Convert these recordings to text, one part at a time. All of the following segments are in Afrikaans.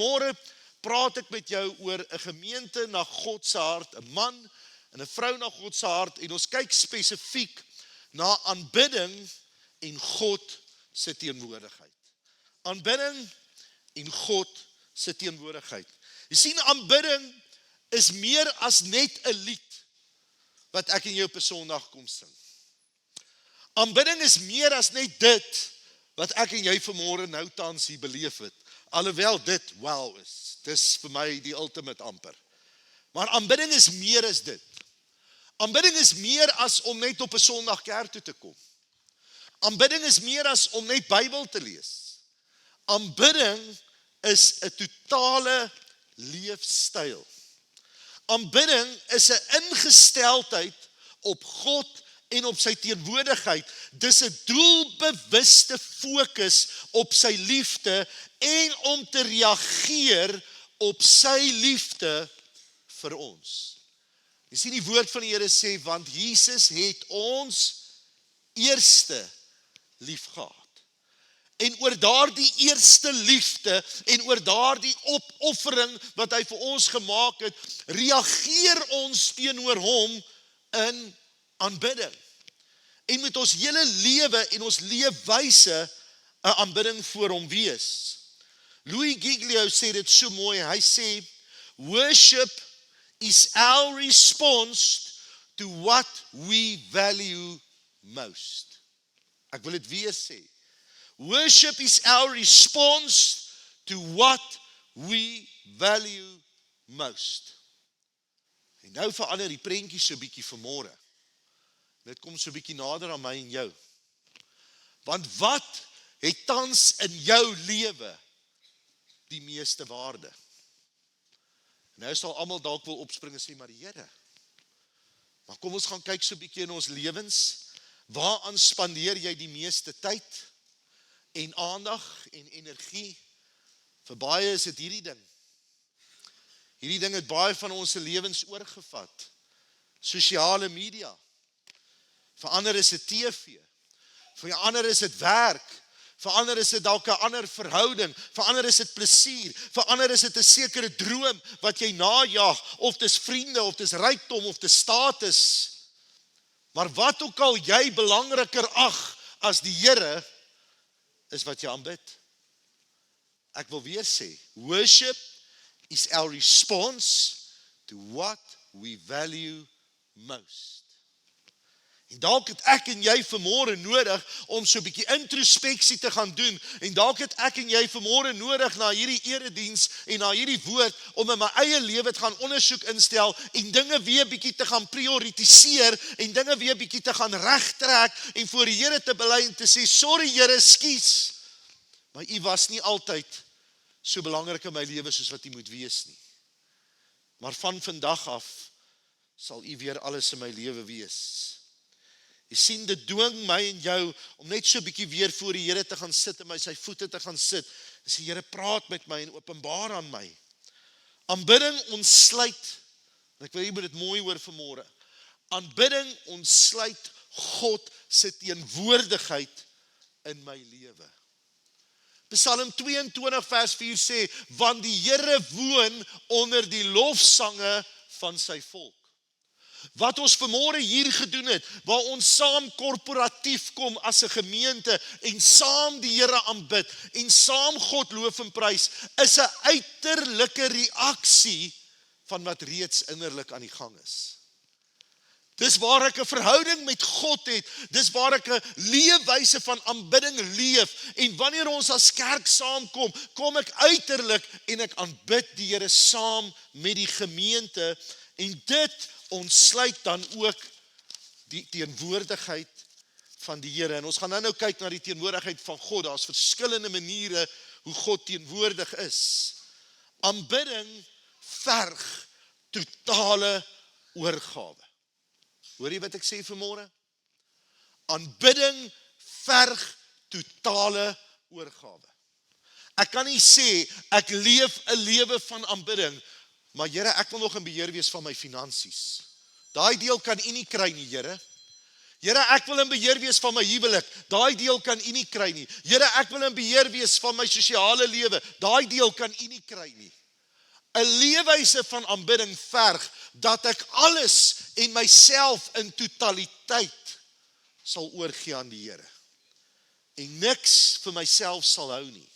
Môre praat ek met jou oor 'n gemeente na God se hart, 'n man en 'n vrou na God se hart, en ons kyk spesifiek na aanbidding en God se teenwoordigheid. Aanbidding en God se teenwoordigheid. Jy sien, aanbidding is meer as net 'n lied wat ek en jou op 'n Sondag kom sing. Aanbidding is meer as net dit wat ek en jy vanmôre nou tans hier beleef het. Alhoewel dit wow is. Dis vir my die ultimate amper. Maar aanbidding is meer as dit. Aanbidding is meer as om net op 'n Sondag kerk toe te kom. Aanbidding is meer as om net Bybel te lees. Aanbidding is 'n totale leefstyl. Aanbidding is 'n ingesteldheid op God en op sy teenwoordigheid. Dis 'n doelbewuste fokus op sy liefde en om te reageer op sy liefde vir ons. Jy sien, die woord van die Here sê, want Jesus het ons eerste lief gehad. En oor daardie eerste liefde en oor daardie opoffering wat hy vir ons gemaak het, reageer ons teenoor hom in aanbidding. En met ons hele lewe en ons leefwyse 'n aanbidding voor hom wees. Louis Giglio sê dit so mooi. Hy sê, worship is our response to what we value most. Ek wil dit weer sê. Worship is our response to what we value most. En nou verander die prentjie so bietjie vanmôre. Dit kom so bietjie nader aan my en jou. Want wat het tans in jou lewe die meeste waarde? Nou sal almal dalk wil opspring en sê, maar die Here. Maar kom ons gaan kyk so bietjie in ons lewens. Waaraan spandeer jy die meeste tyd en aandag en energie? Vir baie is dit hierdie ding. Hierdie ding het baie van ons lewens oorgevat. Sosiale media. Vir ander is dit TV. Vir ander is dit werk. Vir ander is dit dalk 'n ander verhouding. Vir ander is dit plesier. Vir ander is dit 'n sekere droom wat jy najag. Of dis vriende, of dis rykdom, of dis status. Maar wat ook al jy belangriker ag as die Here, is wat jy aanbid. Ek wil weer sê, worship is our response to what we value most. En dalk het ek en jy vanmôre nodig om so 'n bietjie introspeksie te gaan doen. En dalk het ek en jy vanmôre nodig na hierdie erediens en na hierdie woord om in my eie lewe te gaan ondersoek instel en dinge weer bietjie te gaan prioritiseer en dinge weer bietjie te gaan regtrek en voor die Here te bely en te sê, sorry Here, ekskuus. Maar U was nie altyd so belangrik in my lewe soos wat U moet wees nie. Maar van vandag af sal U weer alles in my lewe wees. Jy sien, dit dwing my en jou om net so 'n bietjie weer voor die Here te gaan sit en my sy voete te gaan sit. En sê, Here, praat met my en openbaar aan my. Aanbidding ontsluit, en ek wil jy moet dit mooi hoor vanmôre. Aanbidding ontsluit God se teenwoordigheid in my lewe. Psalm 22 vers 4 sê, want die Here woon onder die lofsange van sy volk. Wat ons vanmôre hier gedoen het, waar ons saam korporatief kom as 'n gemeente en saam die Here aanbid en saam God loof en prys, is 'n uiterlike reaksie van wat reeds innerlik aan die gang is. Dis waar ek 'n verhouding met God het, dis waar ek 'n leefwyse van aanbidding leef, en wanneer ons as kerk saamkom, kom ek uiterlik en ek aanbid die Here saam met die gemeente, en dit ontsluit dan ook die teenwoordigheid van die Here. En ons gaan nou kyk na die teenwoordigheid van God. Daar's verskillende maniere hoe God teenwoordig is. Aanbidding verg totale oorgawe. Hoor jy wat ek sê vanmôre? Aanbidding verg totale oorgawe. Ek kan nie sê ek leef 'n lewe van aanbidding, maar Here, ek wil nog in beheer wees van my finansies. Daai deel kan U nie kry nie, Here. Here, ek wil in beheer wees van my huwelik. Daai deel kan U nie kry nie. Here, ek wil in beheer wees van my sosiale lewe. Daai deel kan U nie kry nie. 'n Leefwyse van aanbidding verg dat ek alles en myself in totaliteit sal oorgee aan die Here. En niks vir myself sal hou nie.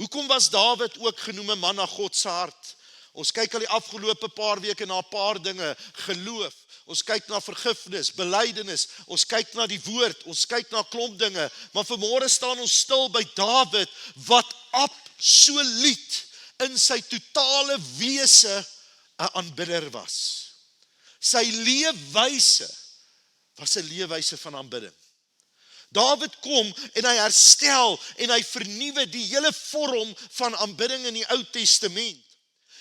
Hoekom was Dawid ook genoem 'n man na God se hart? Ons kyk al die afgelope paar weke na 'n paar dinge, geloof. Ons kyk na vergifnis, belydenis, ons kyk na die woord, ons kyk na 'n klomp dinge, maar vanmôre staan ons stil by Dawid wat absoluut in sy totale wese 'n aanbidder was. Sy leefwyse was 'n leefwyse van aanbidding. Dawid kom en hy herstel en hy vernuwe die hele vorm van aanbidding in die Ou Testament.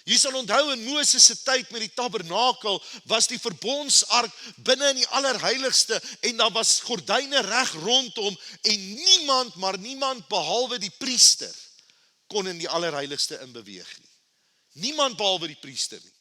Jy sal onthou in Moses se tyd met die tabernakel was die verbondsark binne in die allerheiligste en daar was gordyne reg rondom en niemand, maar niemand behalwe die priester kon in die allerheiligste inbeweeg nie. Niemand behalwe die priester nie.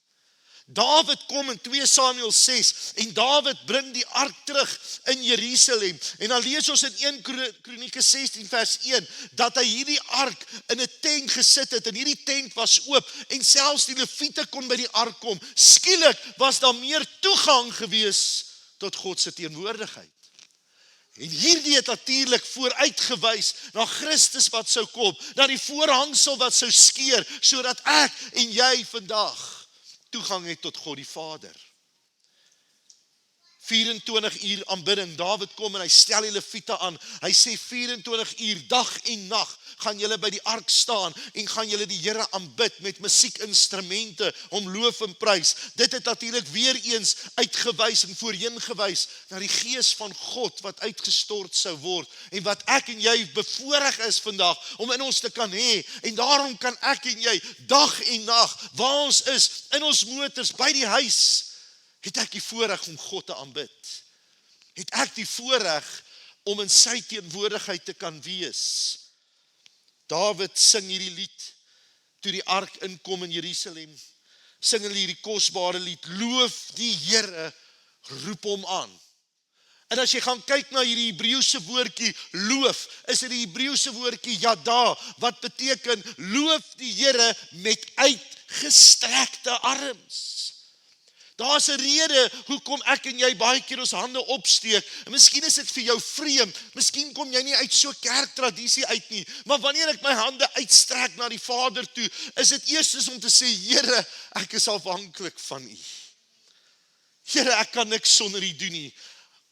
Dawid kom in 2 Samuel 6 en Dawid bring die ark terug in Jerusalem. En dan lees ons in 1 Kronieke 16 vers 1 dat hy hierdie ark in 'n tent gesit het en hierdie tent was oop en selfs die leviete kon by die ark kom. Skielik was daar meer toegang gewees tot God se teenwoordigheid. En hierdie het natuurlik vooruitgewys na Christus wat sou kom, na die voorhangsel wat sou skeur sodat ek en jy vandag toegang het tot God die Vader. 24 uur aanbidding. Dawid kom en hy stel die leviete aan. Hy sê 24 uur dag en nag gaan julle by die ark staan en gaan julle die Here aanbid met musiekinstrumente om loof en prys. Dit het natuurlik weer eens uitgewys en voorheen gewys na die gees van God wat uitgestort sou word en wat ek en jy bevoorreg is vandag om in ons te kan hê. En daarom kan ek en jy dag en nag waar ons is, in ons motors, by die huis, het ek die voorreg om God te aanbid. Het ek die voorreg om in sy teenwoordigheid te kan wees. Dawid sing hierdie lied toe die ark inkom in Jerusalem. Sing hulle hierdie kosbare lied, loof die Here, roep hom aan. En as jy gaan kyk na hierdie Hebreëse woordjie loof, is dit die Hebreëse woordjie yada wat beteken loof die Here met uitgestrekte arms. Daar's 'n rede hoekom ek en jy baie keer ons hande opsteek. En miskien is dit vir jou vreemd. Miskien kom jy nie uit so kerktradisie uit nie. Maar wanneer ek my hande uitstrek na die Vader toe, is dit eers om te sê, Here, ek is afhanklik van U. Here, ek kan niks sonder U doen nie.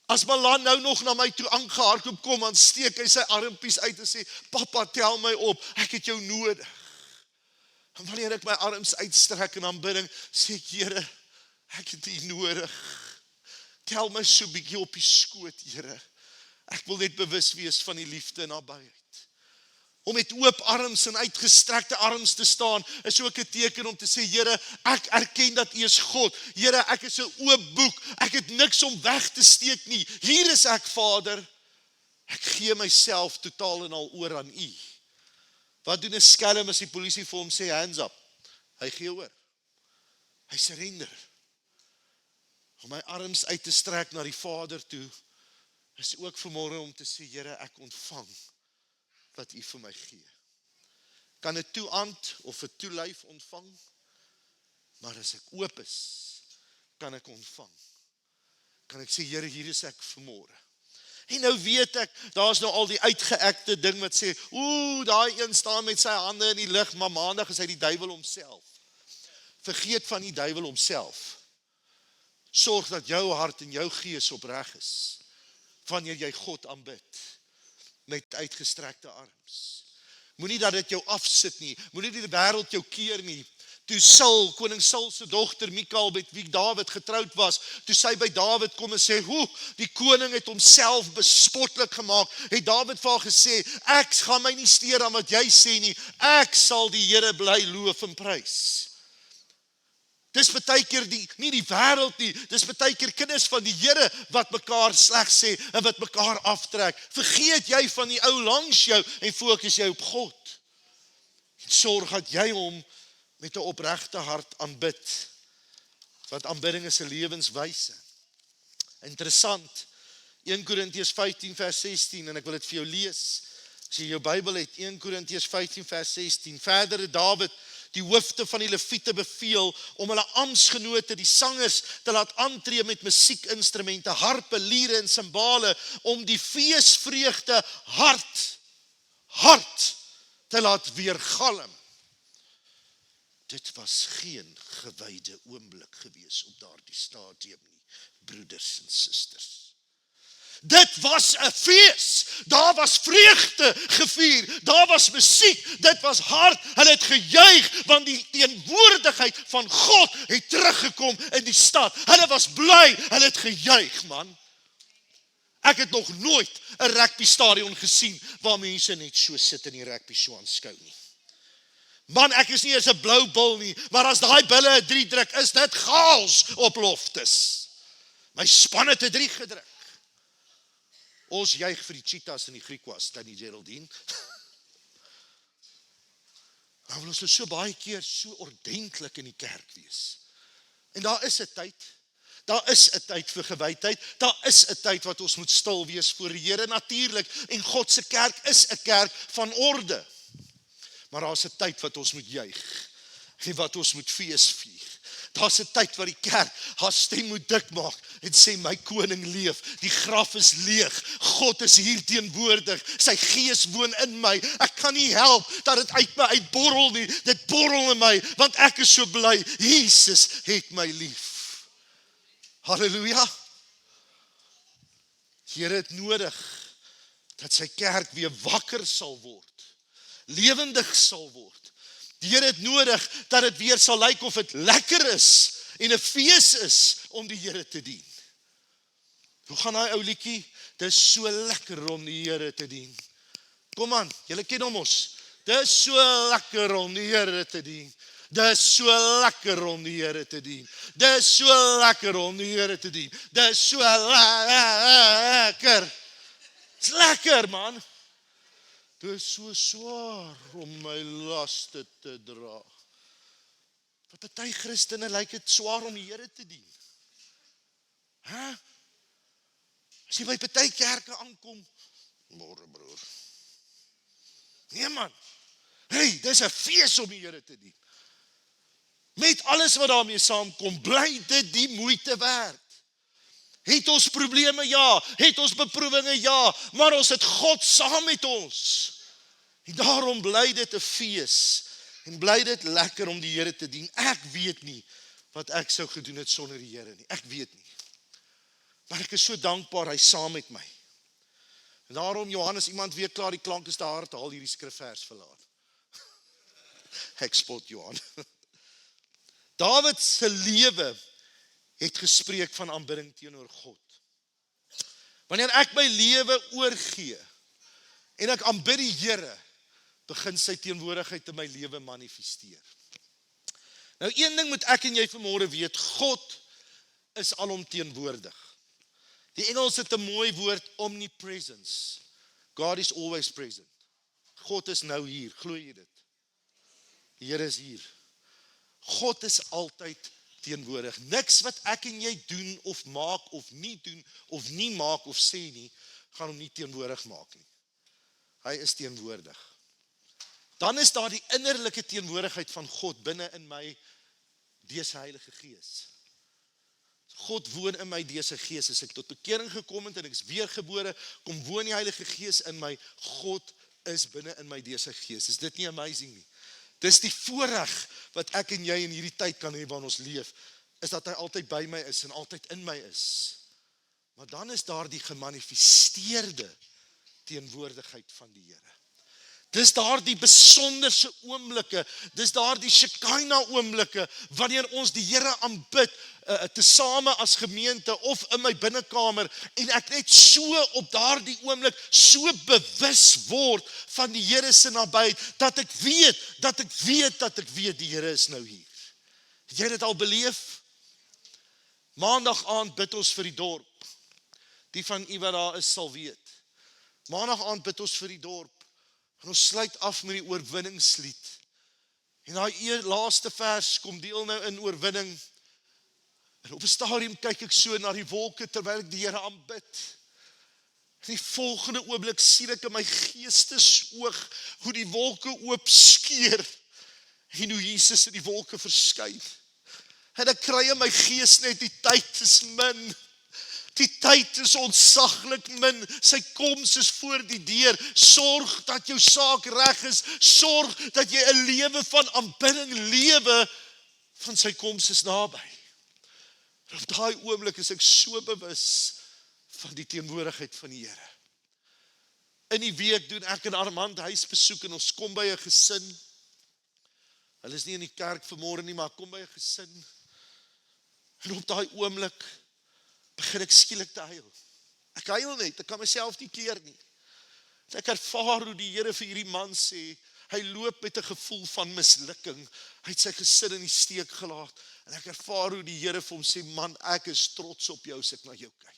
As Malan nou nog na my toe aangehardloop kom, dan steek hy sy armpies uit en sê, Papa, tel my op, ek het jou nodig. En wanneer ek my arms uitstrek in aanbidding, sê ek, Here, ek het U nodig. Tel my so bietjie op die skoot, Here. Ek wil net bewus wees van die liefde en nabyheid. Om met oop arms en uitgestrekte arms te staan, is ook 'n teken om te sê, Here, ek erken dat U is God. Here, ek is 'n oop boek. Ek het niks om weg te steek nie. Hier is ek, Vader. Ek gee myself totaal en al oor aan U. Wat doen 'n skelm as die polisie vir hom sê, hands up? Hy gee oor. Hy surrender. Om my arms uit te strek na die Vader toe, is ook vanmôre om te sê, Here, ek ontvang wat U vir my gee. Kan 'n toeand of 'n toelyf ontvang, maar as ek oop is, kan ek ontvang. Kan ek sê, Here, hier is ek vanmôre. En nou weet ek, daar's nou al die uitgeekte ding wat sê, daai een staan met sy hande in die lug, maar maandag is hy die duiwel homself. Vergeet van die duiwel homself. Sorg dat jou hart en jou gees opreg is, wanneer jy God aanbid, met uitgestrekte arms. Moenie dat dit jou afsit nie, moenie die wêreld jou keer nie. Toe koning Saul se dogter Mikal, met wie Dawid getroud was, toe sy by Dawid kom en sê, die koning het homself bespotlik gemaak, het Dawid vir haar gesê, ek gaan my nie steur aan wat jy sê nie, ek sal die Here bly loof en prys. Dis baie keer nie die wêreld nie, dis baie keer kinders van die Here wat mekaar sleg sê en wat mekaar aftrek. Vergeet jy van die ou langs jou en fokus jy op God. En sorg dat jy hom met 'n opregte hart aanbid. Want aanbidding is 'n lewenswyse. Interessant, 1 Korintiërs 15 vers 16, en ek wil dit vir jou lees, as jy jou Bybel het, 1 Korintiërs 15 vers 16, verder het Dawid die hoofde van die Lewiete beveel, om hulle amptsgenote, die sangers, te laat aantree met musiekinstrumente, harpe, liere en simbale, om die feesvreugde hard te laat weergalm. Dit was geen gewyde oomblik gewees op daardie stadium nie, broeders en susters. Dit was 'n fees, daar was vreugde gevier, daar was musiek, dit was hard, hulle het gejuig, want die teenwoordigheid van God het teruggekom in die stad. Hulle was bly, hulle het gejuig, man. Ek het nog nooit 'n rugby stadion gesien, waar mense net so sit in die rugby so aanskou nie. Man, ek is nie eens 'n blou bil nie, maar as daai bulle 'n 3 druk, is dit chaos op Loftus. My span het 'n 3 gedruk. Ons juig vir die Cheetahs en die Griquas, Tannie Geraldine. Nou wil ons so baie keer so ordentlik in die kerk wees. En daar is 'n tyd. Daar is 'n tyd vir gewydheid. Daar is 'n tyd wat ons moet stil wees voor die Here natuurlik. En God se kerk is 'n kerk van orde. Maar daar's 'n tyd wat ons moet juig. En wat ons moet fees vier. Daar's 'n tyd waar die kerk haar stem moet dik maak en sê my koning leef. Die graf is leeg. God is hier teenwoordig. Sy gees woon in my. Ek kan nie help dat dit uit my uitborrel nie. Dit borrel in my want ek is so bly. Jesus het my lief. Halleluja. Here het nodig dat sy kerk weer wakker sal word. Lewendig sal word. Die Here het nodig dat dit weer sal lyk of dit lekker is en 'n fees is om die Here te dien. Hoe gaan daai ou liedjie? Dis so lekker om die Here te dien. Kom aan, julle ken hom mos. Dis so lekker om die Here te dien. Dis so lekker om die Here te dien. Dis so lekker om die Here te dien. Dis so lekker. Dis lekker, man. Dit is so swaar om my laste te dra. Vir party Christene lyk dit swaar om die Here te dien. As jy by party kerke aankom, môre broer. Nee man. Hey, dis 'n fees om die Here te dien. Met alles wat daarmee saamkom, bly dit die moeite werd. Het ons probleme? Ja. Het ons beproewinge? Ja. Maar ons het God saam met ons. En daarom bly dit 'n fees. En bly dit lekker om die Here te dien. Ek weet nie wat ek sou gedoen het sonder die Here nie. Ek weet nie. Maar ek is so dankbaar hy saam met my. En daarom Johannes, iemand weet klaar die klank is te hard, haal hierdie skrifvers verlaat. Ek spot Johan. Dawid se lewe het gespreek van aanbidding teenoor God. Wanneer ek my lewe oorgee en ek aanbid die Here, begin sy teenwoordigheid in my lewe manifesteer. Nou een ding moet ek en jy vanmôre weet, God is alomteenwoordig. Die Engels het 'n mooi woord, omnipresence. God is always present. God is nou hier, glo jy dit? Die Here is hier. God is altyd teenwoordig. Niks wat ek en jy doen of maak of nie maak of sê nie, gaan hom nie teenwoordig maak nie. Hy is teenwoordig. Dan is daar die innerlike teenwoordigheid van God binne in my deur sy Heilige Gees. God woon in my deur sy Gees. As ek tot bekering gekom het en ek is weergebore, kom woon die Heilige Gees in my. God is binne in my deur sy Gees. Is dit nie amazing nie? Dis die voorreg wat ek en jy in hierdie tyd kan hê waarin ons leef, is dat hy altyd by my is en altyd in my is. Maar dan is daar die gemanifesteerde teenwoordigheid van die Here. Dis daar die besonderse oomblikke, dis daar die Shekinah oomblikke, wanneer ons die Here aanbid, tesame as gemeente, of in my binnekamer, en ek net so op daardie oomblik, so bewus word van die Here se nabyheid, dat ek weet, die Here is nou hier. Het jy dit al beleef? Maandag aand bid ons vir die dorp. Die van u wat daar is sal weet. Maandag aand bid ons vir die dorp. En ons sluit af met die oorwinningslied. En daai laaste vers kom deel nou in oorwinning. En op 'n stadium kyk ek so na die wolke terwyl ek die Here aanbid. In die volgende oomblik sien ek in my geestesoog hoe die wolke oop skeer en hoe Jesus in die wolke verskyn. En ek kry in my gees net die tyd is min. Die tyd is ontsaglik min. Sy koms is voor die deur. Sorg dat jou saak reg is. Sorg dat jy 'n lewe van aanbidding lewe, van sy koms is naby. En op daai oomblik is ek so bewus van die teenwoordigheid van die Here. In die week doen ek en Armand huisbesoek en ons kom by 'n gesin. Hulle is nie in die kerk vanmôre nie, maar kom by 'n gesin. En op daai oomblik begin ek skielik te huil. Ek huil net, ek kan myself nie keer nie. Ek ervaar hoe die Here vir hierdie man sê, hy loop met 'n gevoel van mislukking. Hy het sy gesin in die steek gelaat. En ek ervaar hoe die Here vir hom sê, man, ek is trots op jou as ek na jou kyk.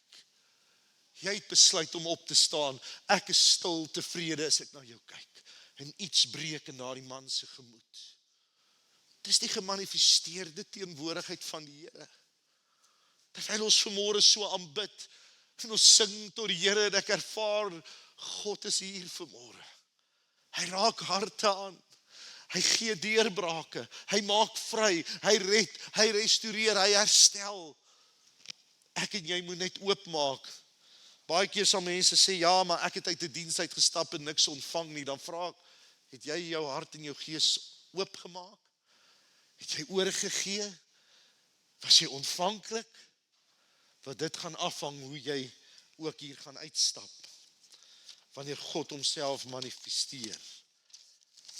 Jy het besluit om op te staan. Ek is stil tevrede as ek na jou kyk. En iets breek in daardie man se gemoed. Dis die gemanifesteerde teenwoordigheid van die Here. Terwyl ons vanmôre so aanbid en ons sing tot die Here en ek ervaar, God is hier vanmôre. Hy raak harte aan. Hy gee deurbrake. Hy maak vry. Hy red. Hy restoreer. Hy herstel. Ek en jy moet net oopmaak. Baie keer sal mense sê, ja, maar ek het uit 'n diens uit gestap en niks ontvang nie. Dan vra ek, het jy jou hart en jou gees oopgemaak? Het jy oorgegee? Was jy ontvanklik? Want dit gaan afhang hoe jy ook hier gaan uitstap. Wanneer God homself manifesteer.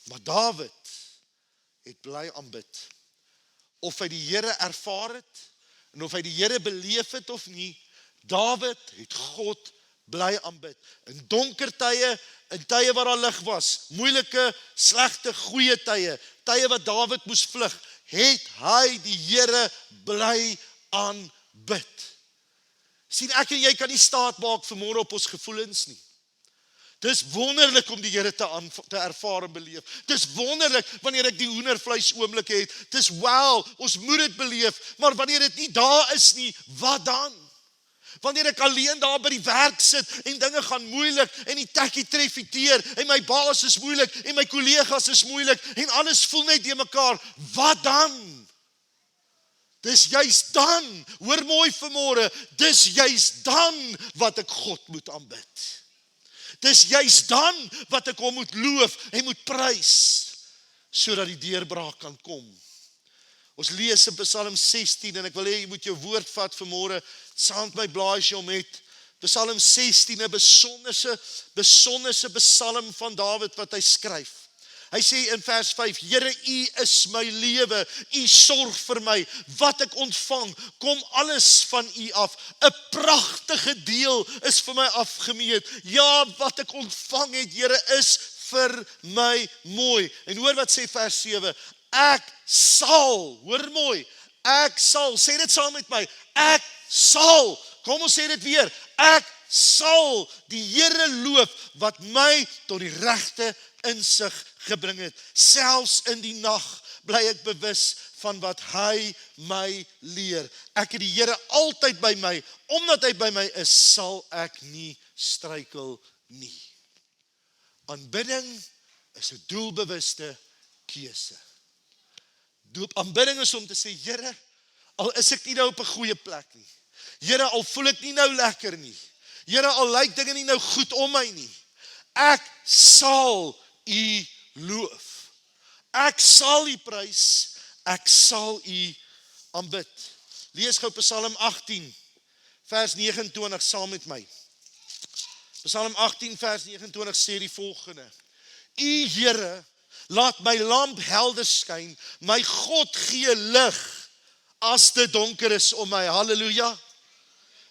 Maar Dawid het bly aanbid. Of hy die Here ervaar het, en of hy die Here beleef het of nie, Dawid het God bly aanbid. In donker tye, in tye waar daar lig was, moeilike, slegte, goeie tye, tye wat Dawid moes vlug, het hy die Here bly aanbid. Sien, ek en jy kan nie staat maak vanmôre op ons gevoelens nie. Dis wonderlik om die Here te ervaar en beleef. Dis wonderlik wanneer ek die hoendervleis oomblikke het. Dis wel, ons moet dit beleef, maar wanneer dit nie daar is nie, wat dan? Wanneer ek alleen daar by die werk sit en dinge gaan moeilik en die tekkie tref die teer en my baas is moeilik en my kollegas is moeilik en alles voel net de mekaar, wat dan? Dis juist dan, hoor mooi vanmôre, dis juist dan wat ek God moet aanbid. Dis juist dan wat ek hom moet loof en moet prys, sodat die deurbraak kan kom. Ons lees in Psalm 16 en ek wil hê jy moet jou woord vat vanmôre, saam met my blaai as jy hom het. Psalm 16, 'n besonderse psalm van Dawid wat hy skryf. Hy sê in vers 5, Here, U is my lewe, U sorg vir my, wat ek ontvang, kom alles van U af. 'n Pragtige deel is vir my afgemeet. Ja, wat ek ontvang het, Here, is vir my mooi. En hoor wat sê vers 7, ek sal, hoor mooi, ek sal, sê dit saam met my, ek sal, kom ons sê dit weer, ek sal die Here loof wat my tot die regte insig gebring het. Selfs in die nag bly ek bewus van wat hy my leer. Ek het die Here altyd by my, omdat hy by my is, sal ek nie struikel nie. Aanbidding is 'n doelbewuste keuse. Aanbidding is om te sê, Here, al is ek nie nou op 'n goeie plek nie. Here, al voel ek nie nou lekker nie. Here, al lyk dinge nie nou goed om my nie. Ek sal U loof. Ek sal U prys. Ek sal U aanbid. Lees gou Psalm 18, vers 29 saam met my. Psalm 18, vers 29 sê die volgende. U Here, laat my lamp helder skyn. My God gee lig as dit donker is om my. Halleluja.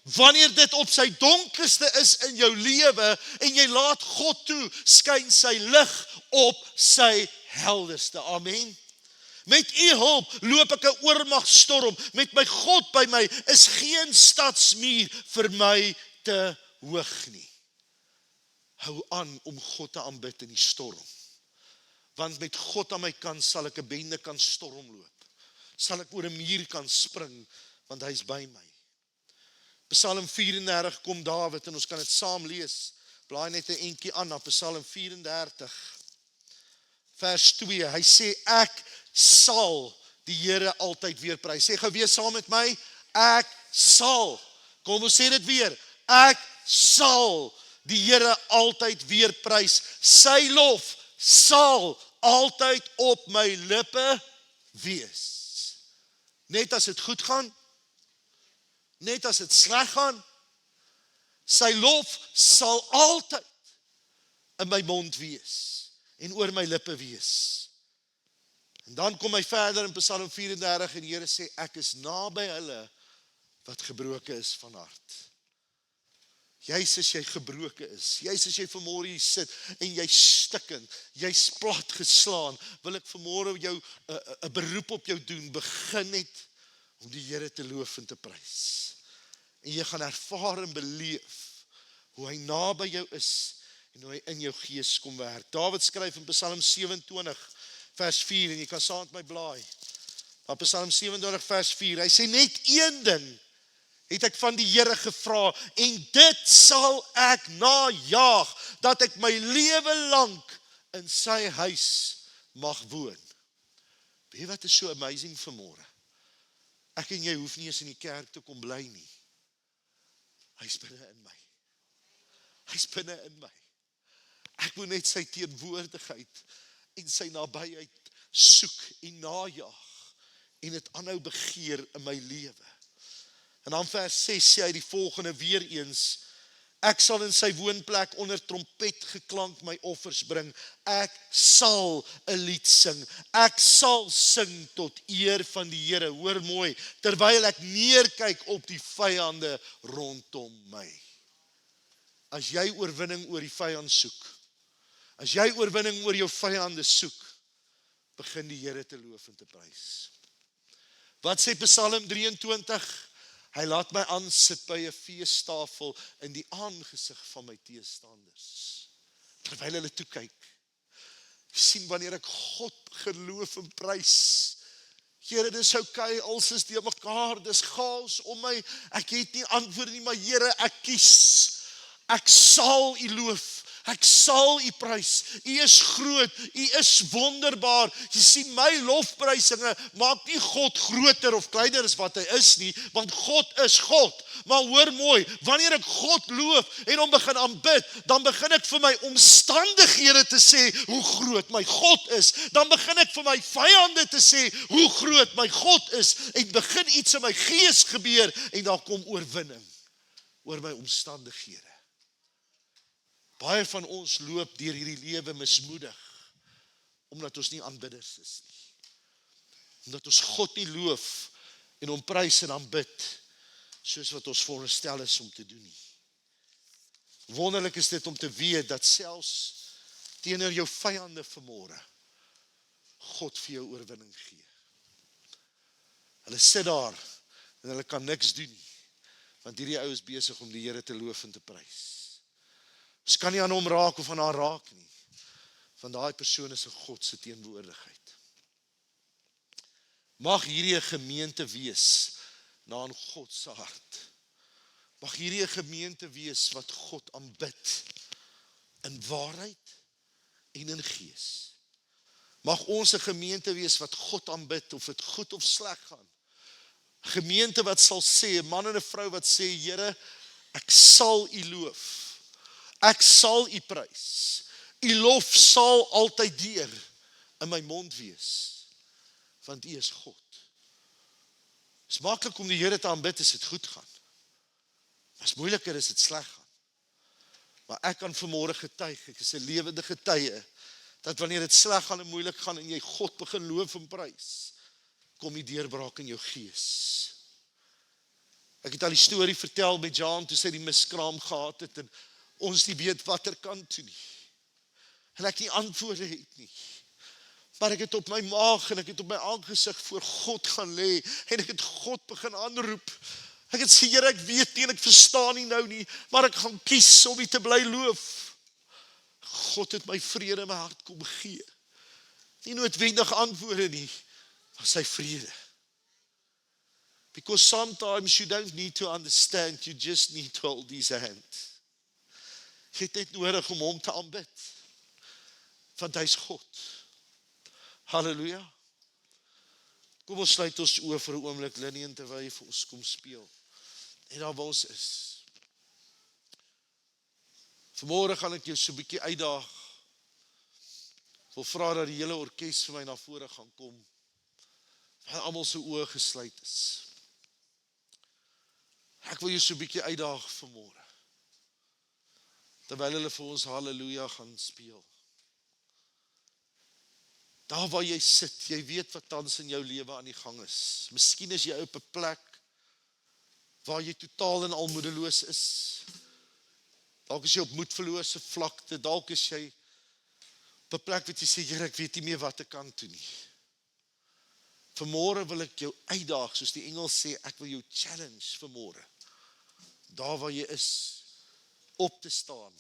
Wanneer dit op sy donkerste is in jou lewe en jy laat God toe, skyn sy lig op sy helderste. Amen. Met U hulp loop ek 'n oormagstorm. Met my God by my is geen stadsmuur vir my te hoog nie. Hou aan om God te aanbid in die storm. Want met God aan my kant sal ek 'n bende kan stormloop. Sal ek oor 'n muur kan spring, want hy is by my. Psalm 34 kom Dawid, en ons kan dit saam lees. Blaai net 'n entjie aan na Psalm 34, vers 2. Hy sê, ek sal die Here altyd weer prys. Sê gou weer saam met my, ek sal. Kom ons sê dit weer. Ek sal die Here altyd weer prys. Sy lof sal altyd op my lippe wees. Net as dit goed gaan, net as dit sleg gaan, sy lof sal altyd in my mond wees en oor my lippe wees. En dan kom hy verder in Psalm 34 en die Here sê, ek is naby hulle wat gebroken is van hart. Juis as jy gebroken is, juis as jy vanmôre hier sit en jy stikkend, jy's plat geslaan, wil ek vanmôre jou 'n beroep op jou doen, begin net om die Here te loof en te prys. En jy gaan ervaar en beleef hoe hy naby jou is en hoe hy in jou gees kom werk. Dawid skryf in Psalm 27 vers 4 en jy kan saam met my blaai. Maar Psalm 27 vers 4, hy sê net een ding het ek van die Here gevra en dit sal ek najaag, dat ek my lewe lank in sy huis mag woon. Weet jy wat is so amazing vanmôre? Ek en jy hoef nie eens in die kerk te kom bly nie. Hy's binne in my. Hy's binne in my. Ek moet net sy teenwoordigheid en sy nabyheid soek en najaag en dit aanhou begeer in my lewe. En dan vers 6 sê hy die volgende weer eens, ek sal in sy woonplek onder trompetgeklank my offers bring, ek sal 'n lied sing, ek sal sing tot eer van die Here, hoor mooi, terwyl ek neerkyk op die vyande rondom my. As jy oorwinning oor die vyand soek, as jy oorwinning oor jou vyande soek, begin die Here te loof en te prys. Wat sê Psalm 23? Hy laat my aansit by 'n feestafel in die aangesig van my teestanders. Terwyl hulle toe kyk. Sien wanneer ek God geloof en prys. Here, dis okay, alles is deur mekaar, dis chaos om my. Ek het nie antwoorde nie, maar Here, ek kies. Ek sal U loof. Ek sal U prys. U is groot, U is wonderbaar. Jy sien, my lofprysinge maak nie God groter of kleiner as wat hy is nie, want God is God. Maar hoor mooi, wanneer ek God loof en hom begin aanbid, dan begin ek vir my omstandighede te sê hoe groot my God is. Dan begin ek vir my vyande te sê hoe groot my God is en begin iets in my gees gebeur en daar kom oorwinning oor my omstandighede. Baie van ons loop deur hierdie lewe mismoedig, omdat ons nie aanbidders is nie. Omdat ons God nie loof en hom prys en aanbid, soos wat ons veronderstel is om te doen nie. Wonderlik is dit om te weet, dat selfs teenoor jou vyande vanmôre, God vir jou oorwinning gee. Hulle sit daar, en hulle kan niks doen nie, want hierdie ou is besig om die Here te loof en te prys. Ons kan nie aan hom raak of aan haar raak nie, want daai persoon is in God se teenwoordigheid. Mag hierdie 'n gemeente wees na in God se hart. Mag hierdie 'n gemeente wees wat God aanbid in waarheid en in gees. Mag ons 'n gemeente wees wat God aanbid of dit goed of sleg gaan. 'n Gemeente wat sal sê, 'n man en 'n vrou wat sê, Here, ek sal U loof. Ek sal U prys. U lof sal altyd deur in my mond wees, want U is God. Het is maklik om die Here te aanbid as dit goed gaan. Het is moeiliker as dit sleg gaan. Maar ek kan vanmôre getuig, ek is 'n lewende getuie, dat wanneer dit sleg gaan en moeilik gaan en jy God begin loof en prys, kom die deurbraak in jou gees. Ek het al die storie vertel met Jan, toe sy die miskraam gehad het, en ons nie weet watter kant toe nie. En ek nie antwoorde het nie. Maar ek het op my maag en ek het op my aangesig voor God gaan lê, en ek het God begin aanroep. Ek het sê, Here, ek weet nie en ek verstaan nie nou nie, maar ek gaan kies om U te bly loof. God het my vrede in my hart kom gee. Nie noodwendig antwoorde nie, maar sy vrede. Because sometimes you don't need to understand, you just need to hold his hand. Jy het net nodig om hom te aanbid, want hy is God. Halleluja. Kom ons sluit ons oë vir 'n oomblik, Linian, terwyl jy vir ons kom speel. En daar waar ons is. Vanmôre gaan ek jou so 'n bietjie uitdaag. Ek wil vra dat die hele orkes vir my na vore gaan kom. Waar almal se oë gesluit is. Ek wil jou so 'n bietjie uitdaag vanmôre. Terwyl hulle vir ons halleluja gaan speel. Daar waar jy sit, jy weet wat tans in jou lewe aan die gang is. Miskien is jy op 'n plek waar jy totaal en al moedeloos is. Dalk is jy op moedverlose vlakte, dalk is jy op 'n plek wat jy sê, Here, ek weet nie meer wat ek kan doen nie. Vanmôre wil ek jou uitdaag, soos die Engels sê, ek wil jou challenge vanmôre. Daar waar jy is, op te staan.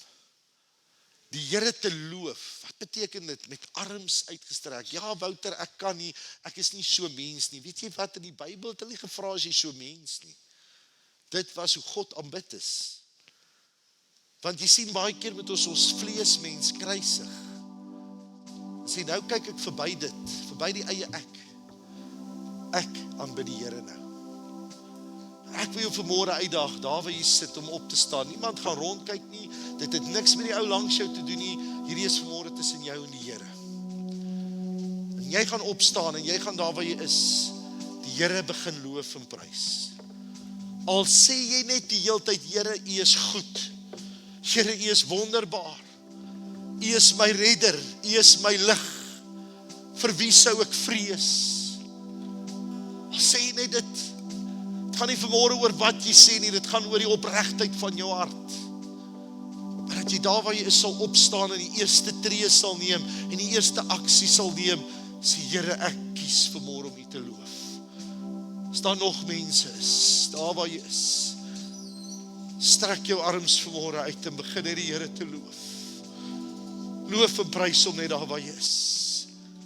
Die Here te loof. Wat beteken dit? Met arms uitgestrek. Ja, Wouter, ek kan nie, ek is nie so mens nie. Weet jy wat, in die Bybel het hulle nie gevra as jy so mens nie. Dit was hoe God aanbid is. Want jy sien baie keer met ons vleesmens kruisig. Sê, nou kyk ek verby dit, verby die eie ek. Ek aanbid die Here nou. Ek wil jou vanmôre uitdaag, daar waar jy sit om op te staan. Niemand gaan rondkyk nie, dit het niks met die ou langs jou te doen nie. Hierdie is vanmôre tussen jou en die Here. En jy gaan opstaan en jy gaan daar waar jy is, die Here begin loof en prys. Al sê jy net die hele tyd, Here, U is goed. Here, U is wonderbaar. U is my redder, U is my lig. Vir wie sou ek vrees? Al sê jy net dit, het gaan nie vanmôre oor wat jy sê nie, dit gaan oor die opregtheid van jou hart. Maar dat jy daar waar jy is sal opstaan en die eerste tree sal neem en die eerste aksie sal neem, sê Here, ek kies vanmôre om U te loof. As daar nog mense is, daar waar jy is, strek jou arms vanmôre uit en begin net die Here te loof. Loof en prys hom net daar waar jy is.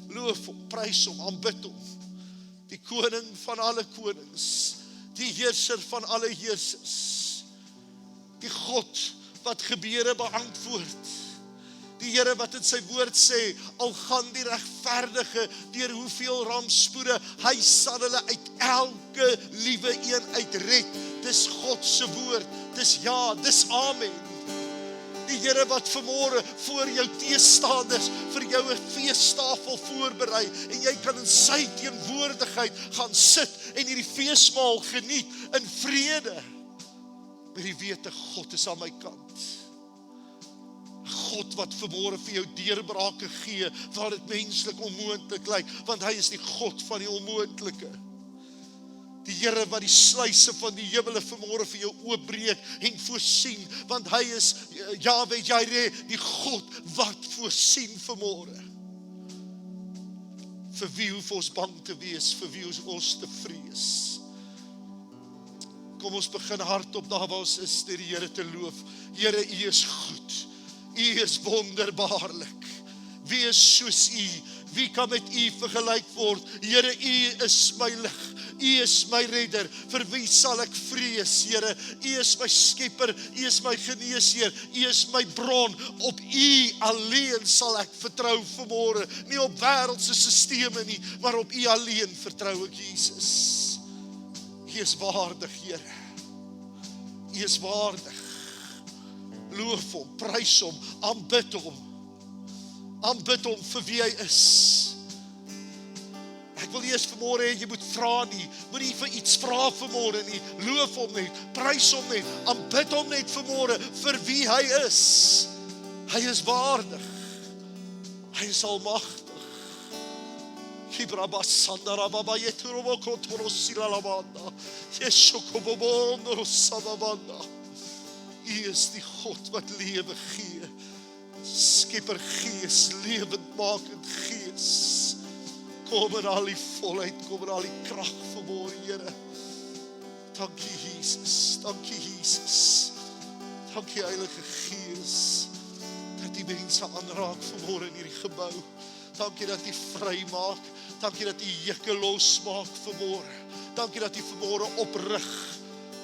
Loof hom, prys hom, aanbid hom. Die koning van alle konings, die heerser van alle heersers, die God wat gebede beantwoord, die Here wat in sy woord sê, al gaan die regverdige deur hoeveel rampspoede, hy sal hulle uit elke liewe een uitred. Dis God se woord, dis ja, dis amen. Die Here wat vanmôre voor jou teestanders vir jou 'n feestafel voorberei en jy kan in sy teenwoordigheid gaan sit en hierdie feesmaal geniet in vrede. Met die wete God is aan my kant. God wat vanmôre vir jou deurbrake gee waar dit menslik onmoontlik lyk, want hy is die God van die onmoontlike. Die Here wat die sluise van die hemele vanmôre vir jou oopbreek en voorsien, want hy is Jahwe Jireh, die God wat voorsien vanmôre. Vir wie hoef ons bang te wees, vir wie hoef ons te vrees? Kom ons begin hardop daar waar ons is, die Here te loof. Here, U is goed. U is wonderbaarlik. Wie is soos U? Wie kan met U vergelyk word? Here, U is my lig. U is my redder. Vir wie sal ek vrees, Here? U is my skepper. U is my geneesheer. U is my bron. Op U alleen sal ek vertrou vanmôre. Nie op wêreldse sisteme nie, maar op U alleen vertrou ek, Jesus. U is waardig, Here. U is waardig. Loof hom, prys hom, aanbid hom. Aanbid hom vir wie hy is. Ek wil eers vanmôre hê jy moet vra nie. Moenie vir iets vra vanmôre nie. Loof hom net, prys hom net, aanbid hom net vanmôre vir wie hy is. Hy is waardig. Hy is almagtig. Hibrabassandarababa yeturobokotorosilabanda. Yeshokobobondorosababanda. U is die God wat lewe gee. Skepper Gees, lewendmakend Gees. Kom in al die volheid, kom in al die krag vanmôre, Here. Dankie Jesus, dankie Jesus. Dankie Heilige Gees, dat die mense aanraak vanmôre in hierdie gebou. Dankie dat U vry maak, dankie dat U juke losmaak vanmôre. Dankie dat U vanmôre oprig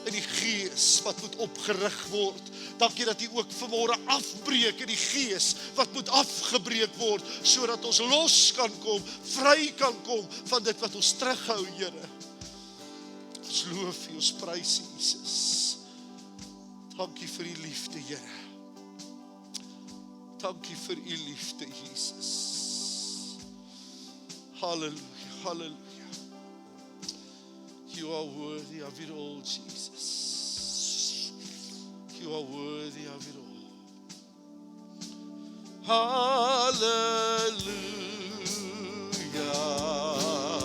in die gees wat moet opgerig word. Dankie dat U ook vanmôre afbreek in die gees wat moet afgebreek word, sodat ons los kan kom, vry kan kom van dit wat ons terughou, Here. Ons loof U, ons prys U, Jesus. Dankie vir U liefde, Here. Dankie vir U liefde, Jesus. Halleluja, halleluja. You are worthy of it all, Jesus. You are worthy of it all. Hallelujah.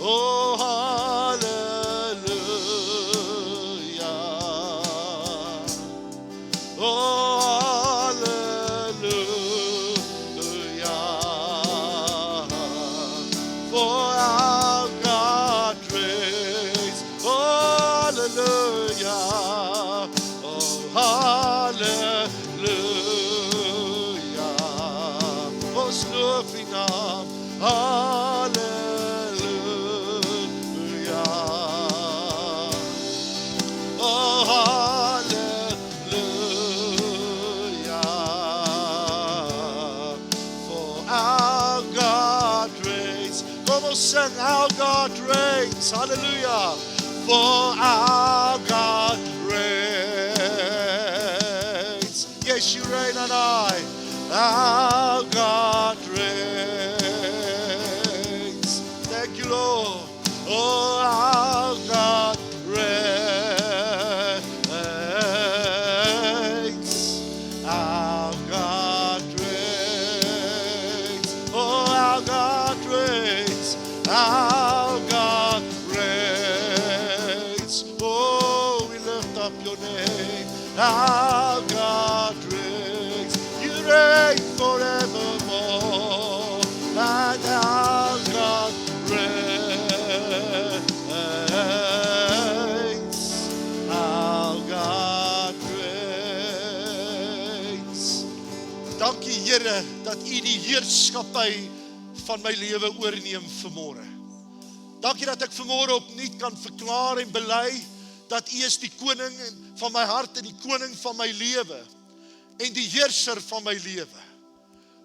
Oh, hallelujah. Oh, hallelujah. For our God reigns. Hallelujah. Oh, hallelujah. Ons loof U naam. Hallelujah. Oh, hallelujah. For our God reigns. Kom ons sing, our God reigns. Hallelujah. For our God reigns. Yes, You reign on high. Our God reigns. Thank You, Lord. Oh, our God reigns. Our God reigns. Oh, our God reigns. Our God reigns. Oh, we lift up Your name. Our God reigns. You reign forevermore. And our God reigns. Our God reigns. Dankie, Here, dat U die heerskappy van my lewe oorneem vanmôre. Dankie dat ek vanmôre opnuut kan verklaar en bely dat U is die koning van my hart en die koning van my lewe en die heerser van my lewe.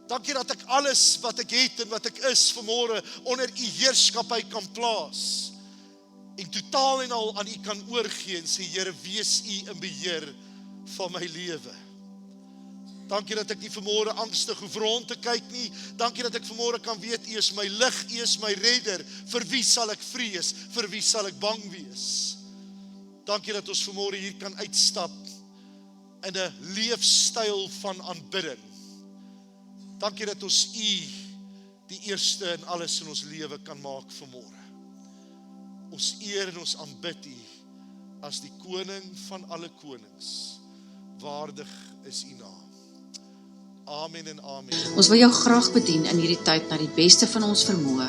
Dankie dat ek alles wat ek het en wat ek is vanmôre onder U heerskappy kan plaas en totaal en al aan U kan oorgee en sê, Here, wees U in beheer van my lewe. Dankie dat ek nie vanmôre angstig hoef rond te kyk nie. Dankie dat ek vanmôre kan weet, U is my lig, U is my redder. Vir wie sal ek vrees? Vir wie sal ek bang wees? Dankie dat ons vanmôre hier kan uitstap in 'n leefstyl van aanbidding. Dankie dat ons U die eerste in alles in ons lewe kan maak vanmôre. Ons eer en ons aanbid U as die koning van alle konings. Waardig is U naam. Amen en amen. Ons wil jou graag bedien in hierdie tyd na die beste van ons vermoë.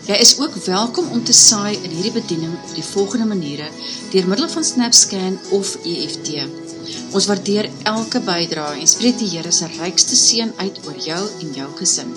Jy is ook welkom om te saai in hierdie bediening op die volgende maniere, deur middel van SnapScan of EFT. Ons waardeer elke bydrae en spreek die Here se rykste seën uit oor jou en jou gesin.